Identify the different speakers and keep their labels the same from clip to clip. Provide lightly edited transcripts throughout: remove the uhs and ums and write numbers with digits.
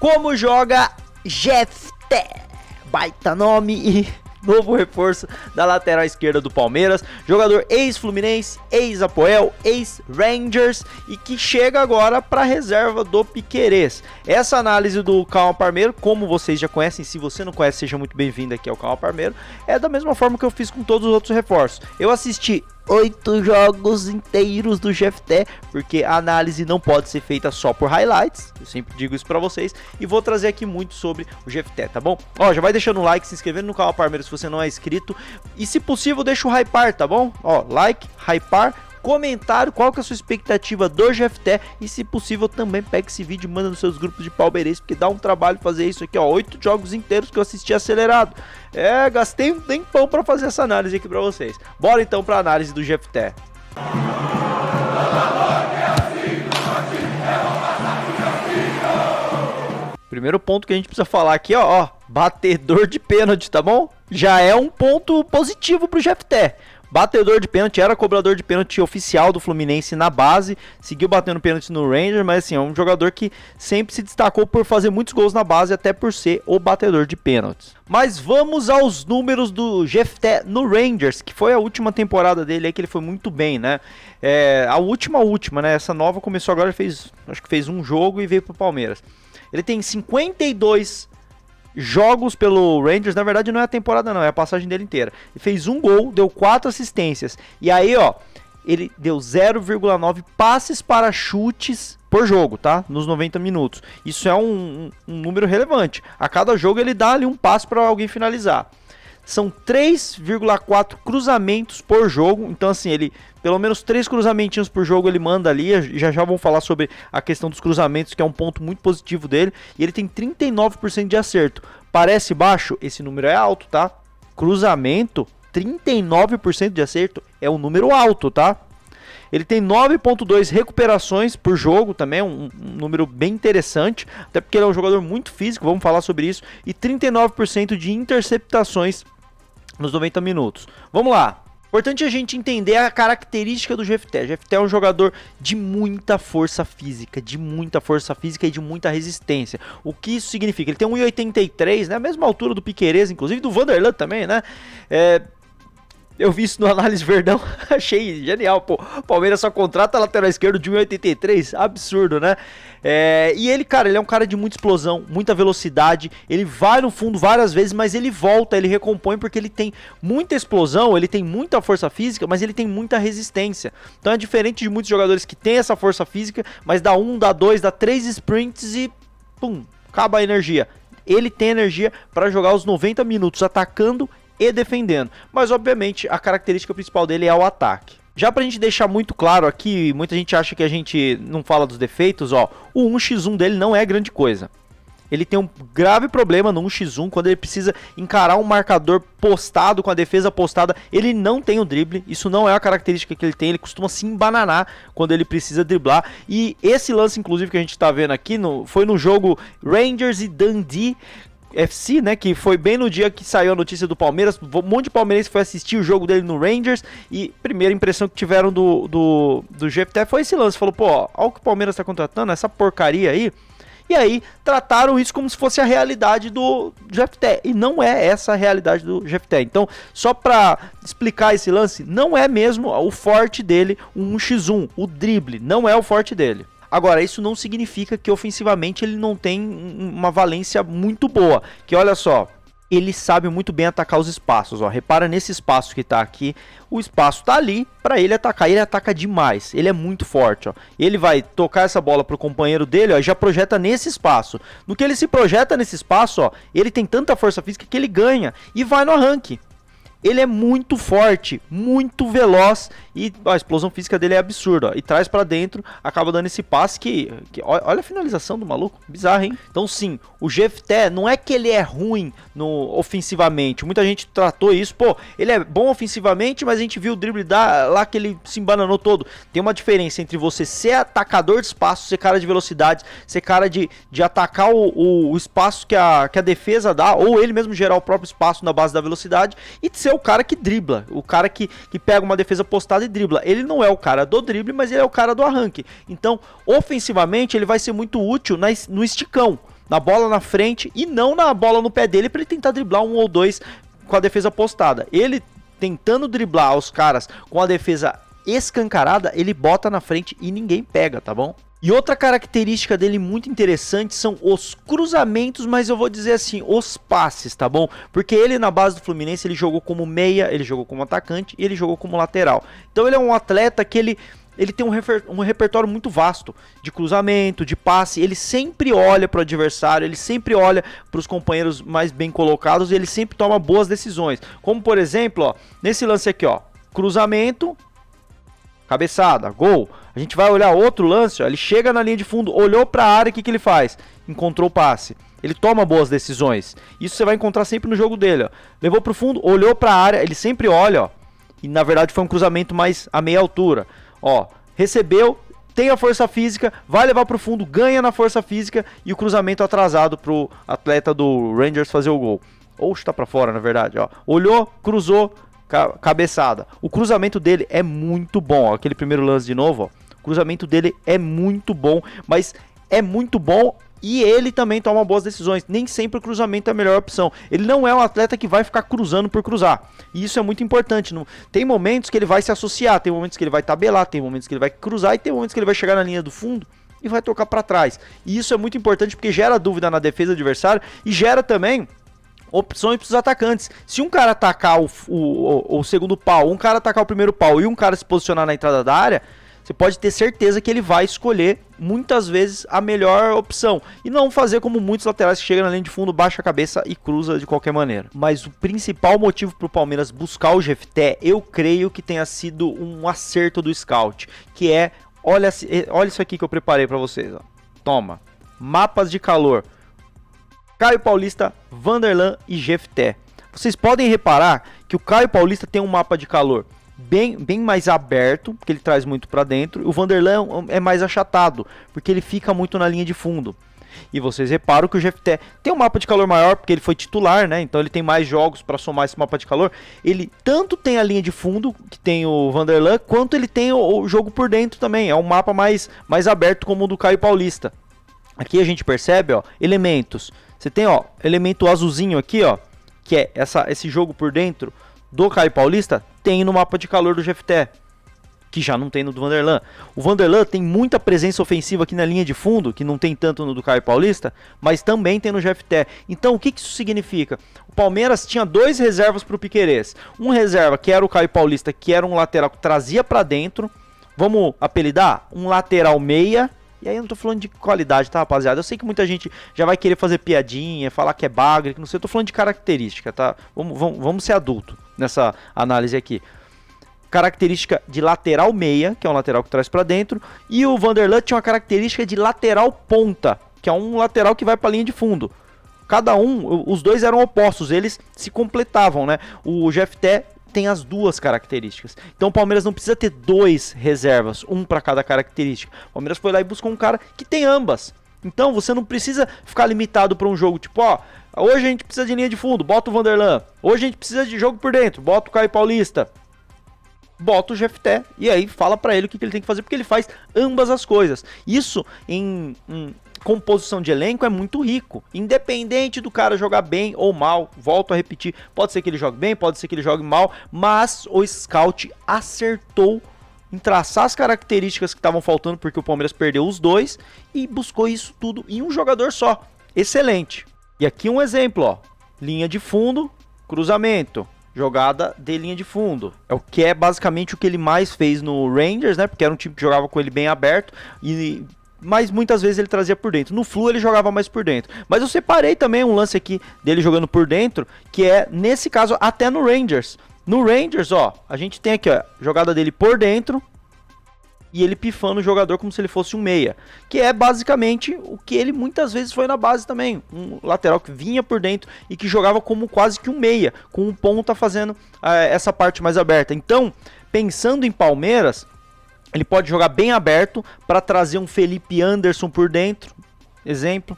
Speaker 1: Como joga Jefté? Baita nome e novo reforço da lateral esquerda do Palmeiras, jogador ex-Fluminense, ex-Apoel, ex-Rangers e que chega agora para a reserva do Piquerez. Essa análise do Calma Parmeiro, como vocês já conhecem, se você não conhece, seja muito bem-vindo aqui ao Calma Parmeiro, é da mesma forma que eu fiz com todos os outros reforços. Eu assisti 8 jogos inteiros do Jefté, porque a análise não pode ser feita só por highlights, eu sempre digo isso pra vocês, e vou trazer aqui muito sobre o Jefté, tá bom? Ó, já vai deixando um like, se inscrevendo no canal Parmeiro se você não é inscrito, e se possível deixa o hypar, tá bom? Ó, like, hypar, comentário, qual que é a sua expectativa do Jefté, e se possível também pega esse vídeo e manda nos seus grupos de palmeirenses, porque dá um trabalho fazer isso aqui, ó, 8 jogos inteiros que eu assisti acelerado. Gastei um tempão pra fazer essa análise aqui pra vocês. Bora então pra análise do Jefté. Primeiro ponto que a gente precisa falar aqui, ó, batedor de pênalti, tá bom? Já é um ponto positivo pro Jefté. Batedor de pênalti, era cobrador de pênalti oficial do Fluminense na base, seguiu batendo pênalti no Rangers, mas assim, é um jogador que sempre se destacou por fazer muitos gols na base, até por ser o batedor de pênaltis. Mas vamos aos números do Jefté no Rangers, que foi a última temporada dele aí, que ele foi muito bem, né? A última, né? Essa nova começou agora, acho que fez um jogo e veio pro Palmeiras. Ele tem 52 jogos pelo Rangers, na verdade não é a temporada não, é a passagem dele inteira. Ele fez um gol, deu 4 assistências. E aí, ó, ele deu 0,9 passes para chutes por jogo, tá? Nos 90 minutos. Isso é um número relevante. A cada jogo ele dá ali um passe para alguém finalizar. São 3,4 cruzamentos por jogo. Então assim, ele pelo menos 3 cruzamentinhos por jogo ele manda ali. Já vamos falar sobre a questão dos cruzamentos, que é um ponto muito positivo dele. E ele tem 39% de acerto. Parece baixo? Esse número é alto, tá? Cruzamento, 39% de acerto é um número alto, tá? Ele tem 9,2 recuperações por jogo, também um número bem interessante, até porque ele é um jogador muito físico, vamos falar sobre isso, e 39% de interceptações nos 90 minutos. Vamos lá. Importante a gente entender a característica do Jefté. Jefté é um jogador de muita força física, e de muita resistência. O que isso significa? Ele tem 1,83, né? A mesma altura do Piquerez, inclusive do Vanderlan também, né? Eu vi isso no Análise Verdão, achei genial, pô. Palmeiras só contrata lateral esquerdo de 1,83, absurdo, né? E ele, cara, ele é um cara de muita explosão, muita velocidade, ele vai no fundo várias vezes, mas ele volta, ele recompõe porque ele tem muita explosão, ele tem muita força física, mas ele tem muita resistência. Então é diferente de muitos jogadores que têm essa força física, mas dá 1, dá 2, dá 3 sprints e pum, acaba a energia. Ele tem energia para jogar os 90 minutos atacando e defendendo, mas obviamente a característica principal dele é o ataque. Já pra gente deixar muito claro aqui, muita gente acha que a gente não fala dos defeitos, ó, o 1x1 dele não é grande coisa. Ele tem um grave problema no 1x1, quando ele precisa encarar um marcador postado, com a defesa postada, ele não tem o drible, isso não é a característica que ele tem, ele costuma se embananar quando ele precisa driblar, e esse lance inclusive que a gente tá vendo aqui, foi no jogo Rangers e Dundee FC, né, que foi bem no dia que saiu a notícia do Palmeiras. Um monte de palmeirense foi assistir o jogo dele no Rangers e a primeira impressão que tiveram do Jefté foi esse lance, falou, pô, olha o que o Palmeiras tá contratando, essa porcaria aí. E aí trataram isso como se fosse a realidade do Jefté, e não é essa a realidade do Jefté. Então, só pra explicar esse lance, não é mesmo o forte dele, o 1x1, o drible, não é o forte dele. Agora, isso não significa que ofensivamente ele não tem uma valência muito boa. Que olha só, ele sabe muito bem atacar os espaços. Ó. Repara nesse espaço que tá aqui, o espaço tá ali para ele atacar. Ele ataca demais, ele é muito forte. Ó. Ele vai tocar essa bola pro companheiro dele, ó, e já projeta nesse espaço. No que ele se projeta nesse espaço, ó, ele tem tanta força física que ele ganha e vai no arranque. Ele é muito forte, muito veloz e a explosão física dele é absurda. Ó, e traz pra dentro, acaba dando esse passe que olha a finalização do maluco, bizarro, hein? Então sim, o Jefté não é que ele é ruim ofensivamente. Muita gente tratou isso, pô, ele é bom ofensivamente, mas a gente viu o drible lá que ele se embananou todo. Tem uma diferença entre você ser atacador de espaço, ser cara de velocidade, ser cara de atacar o espaço que a defesa dá, ou ele mesmo gerar o próprio espaço na base da velocidade, e de ser o cara que dribla, o cara que pega uma defesa postada e dribla. Ele não é o cara do drible, mas ele é o cara do arranque. Então, ofensivamente, ele vai ser muito útil no esticão. na bola na frente e não na bola no pé dele para ele tentar driblar um ou dois com a defesa postada. Ele tentando driblar os caras com a defesa escancarada, ele bota na frente e ninguém pega, tá bom? E outra característica dele muito interessante são os cruzamentos, mas eu vou dizer assim, os passes, tá bom? Porque ele na base do Fluminense, ele jogou como meia, ele jogou como atacante e ele jogou como lateral. Então ele é um atleta que ele tem um repertório muito vasto de cruzamento, de passe, ele sempre olha para o adversário, ele sempre olha para os companheiros mais bem colocados e ele sempre toma boas decisões. Como por exemplo, ó, nesse lance aqui, ó, cruzamento, cabeçada, gol. A gente vai olhar outro lance, ó, ele chega na linha de fundo, olhou para a área, o que ele faz? Encontrou o passe. Ele toma boas decisões. Isso você vai encontrar sempre no jogo dele, ó. Levou para o fundo, olhou para a área, ele sempre olha, ó. E na verdade foi um cruzamento mais a meia altura. Ó, recebeu, tem a força física, vai levar para o fundo, ganha na força física e o cruzamento atrasado pro atleta do Rangers fazer o gol. Ou chutar para fora, na verdade, ó. Olhou, cruzou, cabeçada. O cruzamento dele é muito bom, ó. Aquele primeiro lance de novo, ó. O cruzamento dele é muito bom, mas é muito bom e ele também toma boas decisões. Nem sempre o cruzamento é a melhor opção. Ele não é um atleta que vai ficar cruzando por cruzar. E isso é muito importante. Tem momentos que ele vai se associar, tem momentos que ele vai tabelar, tem momentos que ele vai cruzar e tem momentos que ele vai chegar na linha do fundo e vai tocar para trás. E isso é muito importante porque gera dúvida na defesa do adversário e gera também opções para os atacantes. Se um cara atacar o segundo pau, um cara atacar o primeiro pau e um cara se posicionar na entrada da área, você pode ter certeza que ele vai escolher muitas vezes a melhor opção e não fazer como muitos laterais que chegam na linha de fundo, baixa a cabeça e cruza de qualquer maneira. Mas o principal motivo para o Palmeiras buscar o Jefté, eu creio que tenha sido um acerto do scout, que é, olha isso aqui que eu preparei para vocês, ó. Toma, mapas de calor, Caio Paulista, Vanderlan e Jefté. Vocês podem reparar que o Caio Paulista tem um mapa de calor bem mais aberto, porque ele traz muito para dentro. O Vanderlan é mais achatado, porque ele fica muito na linha de fundo. E vocês reparam que o Jefté tem um mapa de calor maior, porque ele foi titular, né? Então ele tem mais jogos para somar esse mapa de calor. Ele tanto tem a linha de fundo, que tem o Vanderlan, quanto ele tem o jogo por dentro também. É um mapa mais aberto como o do Caio Paulista. Aqui a gente percebe, ó, elementos. Você tem, ó, elemento azulzinho aqui, ó, que é esse jogo por dentro do Caio Paulista, tem no mapa de calor do Jefté, que já não tem no do Vanderlan. O Vanderlan tem muita presença ofensiva aqui na linha de fundo, que não tem tanto no do Caio Paulista, mas também tem no Jefté. Então, o que isso significa? O Palmeiras tinha dois reservas para o Piquerez. Um reserva, que era o Caio Paulista, que era um lateral que trazia para dentro. Vamos apelidar? Um lateral meia. E aí eu não tô falando de qualidade, tá, rapaziada? Eu sei que muita gente já vai querer fazer piadinha, falar que é bagre, que não sei. Eu tô falando de característica, tá? Vamos ser adulto nessa análise aqui. Característica de lateral meia, que é um lateral que traz pra dentro. E o Vanderlan tinha uma característica de lateral ponta, que é um lateral que vai pra linha de fundo. Cada um, os dois eram opostos, eles se completavam, né? O Jefté tem as duas características. Então o Palmeiras não precisa ter dois reservas, um para cada característica. O Palmeiras foi lá e buscou um cara que tem ambas. Então você não precisa ficar limitado para um jogo tipo, ó, hoje a gente precisa de linha de fundo, bota o Vanderlan. Hoje a gente precisa de jogo por dentro, bota o Caio Paulista. Bota o Jefté e aí fala para ele o que ele tem que fazer, porque ele faz ambas as coisas. Isso em composição de elenco é muito rico, independente do cara jogar bem ou mal. Volto a repetir, pode ser que ele jogue bem, pode ser que ele jogue mal, mas o scout acertou em traçar as características que estavam faltando, porque o Palmeiras perdeu os dois e buscou isso tudo em um jogador só. Excelente. E aqui um exemplo, ó, linha de fundo, cruzamento, jogada de linha de fundo. É o que é basicamente o que ele mais fez no Rangers, né? Porque era um time que jogava com ele bem aberto mas muitas vezes ele trazia por dentro. No Flu ele jogava mais por dentro. Mas eu separei também um lance aqui dele jogando por dentro, que é, nesse caso, até no Rangers. No Rangers, ó, a gente tem aqui, ó, jogada dele por dentro e ele pifando o jogador como se ele fosse um meia. Que é basicamente o que ele muitas vezes foi na base também. Um lateral que vinha por dentro e que jogava como quase que um meia, com um ponta fazendo essa parte mais aberta. Então, pensando em Palmeiras, ele pode jogar bem aberto para trazer um Felipe Anderson por dentro, exemplo.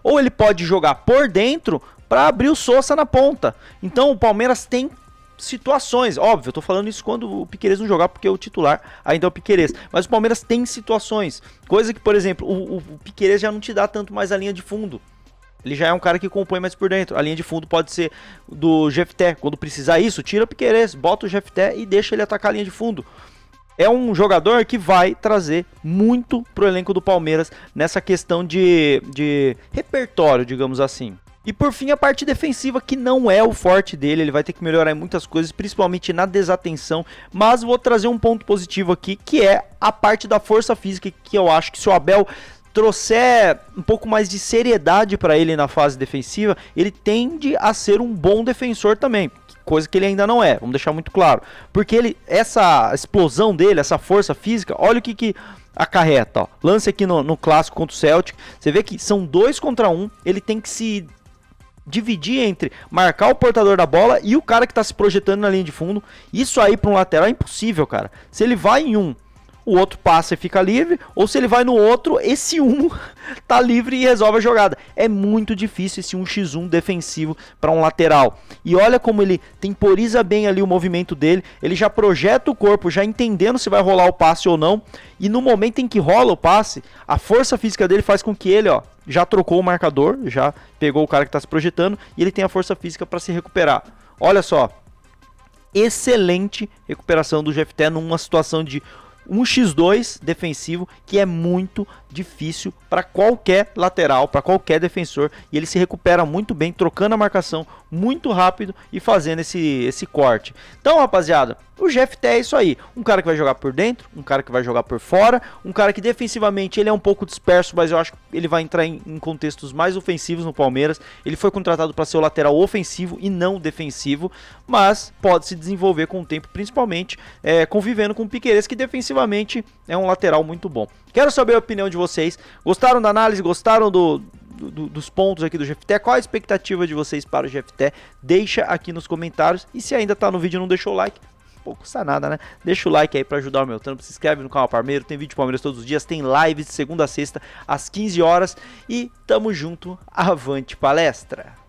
Speaker 1: Ou ele pode jogar por dentro para abrir o Sousa na ponta. Então o Palmeiras tem situações, óbvio, eu tô falando isso quando o Piquerez não jogar, porque o titular ainda é o Piquerez. Mas o Palmeiras tem situações, coisa que, por exemplo, o Piquerez já não te dá tanto mais a linha de fundo. Ele já é um cara que compõe mais por dentro. A linha de fundo pode ser do Jefté. Quando precisar isso, tira o Piquerez, bota o Jefté e deixa ele atacar a linha de fundo. É um jogador que vai trazer muito pro elenco do Palmeiras nessa questão de repertório, digamos assim. E por fim, a parte defensiva, que não é o forte dele, ele vai ter que melhorar em muitas coisas, principalmente na desatenção, mas vou trazer um ponto positivo aqui, que é a parte da força física, que eu acho que se o Abel trouxer um pouco mais de seriedade para ele na fase defensiva, ele tende a ser um bom defensor também, coisa que ele ainda não é, vamos deixar muito claro, porque essa explosão dele, essa força física, olha o que acarreta, ó. Lance aqui no clássico contra o Celtic, você vê que são 2 contra 1, ele tem que se dividir entre marcar o portador da bola e o cara que está se projetando na linha de fundo. Isso aí para um lateral é impossível, cara. Se ele vai em um, o outro passa e fica livre, ou se ele vai no outro, esse um tá livre e resolve a jogada. É muito difícil esse 1x1 defensivo para um lateral. E olha como ele temporiza bem ali o movimento dele, ele já projeta o corpo, já entendendo se vai rolar o passe ou não, e no momento em que rola o passe, a força física dele faz com que ele, ó, já trocou o marcador, já pegou o cara que está se projetando, e ele tem a força física para se recuperar. Olha só, excelente recuperação do Jefté numa situação de 1x2 defensivo, que é muito difícil para qualquer lateral, para qualquer defensor, e ele se recupera muito bem, trocando a marcação muito rápido e fazendo esse corte. Então, rapaziada, o Jefté é isso aí, um cara que vai jogar por dentro, um cara que vai jogar por fora, um cara que defensivamente ele é um pouco disperso, mas eu acho que ele vai entrar em contextos mais ofensivos no Palmeiras. Ele foi contratado para ser o lateral ofensivo e não defensivo, mas pode se desenvolver com o tempo, principalmente convivendo com o Piquerez, que defensivamente é um lateral muito bom. Quero saber a opinião de vocês. Gostaram da análise? Gostaram dos pontos aqui do Jefté? Qual a expectativa de vocês para o Jefté? Deixa aqui nos comentários. E se ainda tá no vídeo e não deixou o like, pô, custa nada, né? Deixa o like aí para ajudar o meu trampo. Se inscreve no canal Palmeiras. Tem vídeo Palmeiras todos os dias. Tem lives de segunda a sexta às 15 horas. E tamo junto. Avante palestra!